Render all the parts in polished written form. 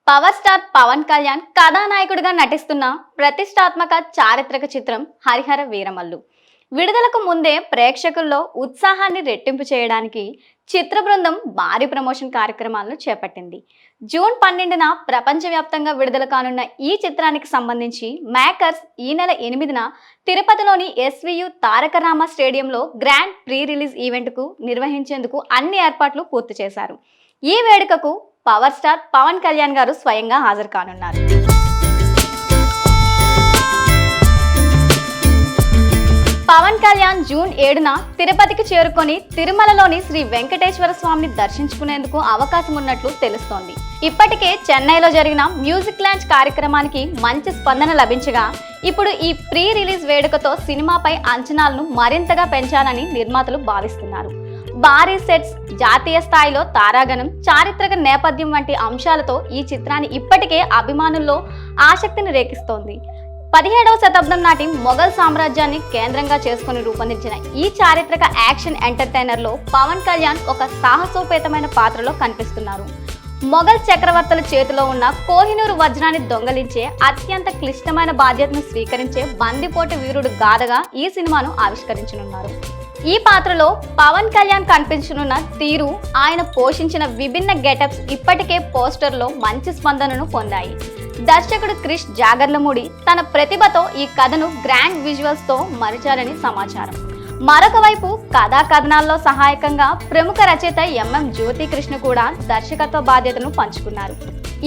Power star Pawan Kalyan కథానాయకుడిగా నటిస్తున్న ప్రతిష్టాత్మక చారిత్రక చిత్రం హరిహర వీరమల్లు విడుదలకు ముందే ప్రేక్షకుల్లో ఉత్సాహాన్ని రెట్టింపు చేయడానికి చిత్ర బృందం భారీ ప్రమోషన్ కార్యక్రమాలను చేపట్టింది. జూన్ 12న ప్రపంచవ్యాప్తంగా విడుదల కానున్న ఈ చిత్రానికి సంబంధించి మేకర్స్ ఈ నెల 8న తిరుపతిలోని ఎస్వియు తారక రామ స్టేడియంలో గ్రాండ్ ప్రీ రిలీజ్ ఈవెంట్కు నిర్వహించేందుకు అన్ని ఏర్పాట్లు పూర్తి చేశారు. ఈ వేడుకకు పవర్ స్టార్ పవన్ కళ్యాణ్ గారు స్వయంగా హాజరు కానున్నారు. పవన్ కళ్యాణ్ జూన్ 7న తిరుపతికి చేరుకొని తిరుమలలోని శ్రీ వెంకటేశ్వర స్వామిని దర్శించుకునేందుకు అవకాశం ఉన్నట్లు తెలుస్తోంది. ఇప్పటికే చెన్నైలో జరిగిన మ్యూజిక్ లాంచ్ కార్యక్రమానికి మంచి స్పందన లభించగా ఇప్పుడు ఈ ప్రీ రిలీజ్ వేడుకతో సినిమాపై అంచనాలను మరింతగా పెంచాలని నిర్మాతలు భావిస్తున్నారు. భారీ సెట్స్, జాతీయ స్థాయిలో తారాగణం, చారిత్రక నేపథ్యం వంటి అంశాలతో ఈ చిత్రాన్ని ఇప్పటికే అభిమానుల్లో ఆసక్తిని రేకిస్తోంది. 17వ శతాబ్దం నాటి మొఘల్ సామ్రాజ్యాన్ని కేంద్రంగా చేసుకుని రూపొందించిన ఈ చారిత్రక యాక్షన్ ఎంటర్టైనర్లో పవన్ కళ్యాణ్ ఒక సాహసోపేతమైన పాత్రలో కనిపిస్తున్నారు. మొఘల్ చక్రవర్తుల చేతిలో ఉన్న కోహినూరు వజ్రాన్ని దొంగలించే అత్యంత క్లిష్టమైన బాధ్యతను స్వీకరించే బందిపోటు వీరుడు గాథగా ఈ సినిమాను ఆవిష్కరించనున్నారు. ఈ పాత్రలో పవన్ కళ్యాణ్ కనిపించనున్న తీరు, ఆయన పోషించిన విభిన్న గెటప్స్ ఇప్పటికే పోస్టర్లో మంచి స్పందనను పొందాయి. దర్శకుడు క్రిష్ జాగర్లమూడి తన ప్రతిభతో ఈ కథను గ్రాండ్ విజువల్స్ తో మరిచారని సమాచారం. మరొక వైపు కథా కథనాల్లో సహాయకంగా ప్రముఖ రచయిత ఎంఎం జ్యోతి కృష్ణ కూడా దర్శకత్వ బాధ్యతను పంచుకున్నారు.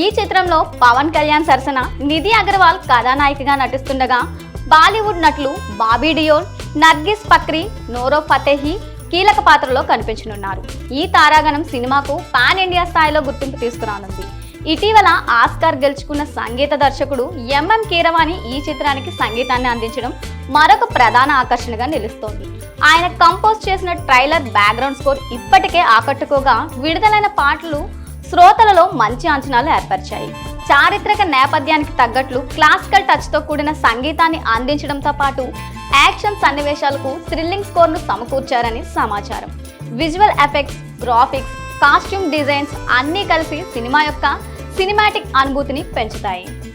ఈ చిత్రంలో పవన్ కళ్యాణ్ సరసన నిధి అగర్వాల్ కథానాయికగా నటిస్తుండగా బాలీవుడ్ నటులు బాబీ డియోల్, నర్గిస్ ఫక్రీ, నోరో ఫతేహి కీలక పాత్రలో కనిపించనున్నారు. ఈ తారాగణం సినిమాకు పాన్ ఇండియా స్థాయిలో గుర్తింపు తీసుకురానుంది. ఇటీవల ఆస్కార్ గెలుచుకున్న సంగీత దర్శకుడు ఎంఎం కీరవాణి ఈ చిత్రానికి సంగీతాన్ని అందించడం మరొక ప్రధాన ఆకర్షణగా నిలుస్తోంది. ఆయన కంపోజ్ చేసిన ట్రైలర్ బ్యాక్గ్రౌండ్ స్కోర్ ఇప్పటికే ఆకట్టుకోగా విడుదలైన పాటలు శ్రోతలలో మంచి అంచనాలు ఏర్పరిచాయి. చారిత్రక నేపథ్యానికి తగ్గట్లు క్లాసికల్ టచ్తో కూడిన సంగీతాన్ని అందించడంతో పాటు యాక్షన్ సన్నివేశాలకు థ్రిల్లింగ్ స్కోర్ను సమకూర్చారని సమాచారం. Visual effects, graphics, costume designs అన్నీ కలిసి సినిమా యొక్క సినిమాటిక్ అనుభూతిని పెంచుతాయి.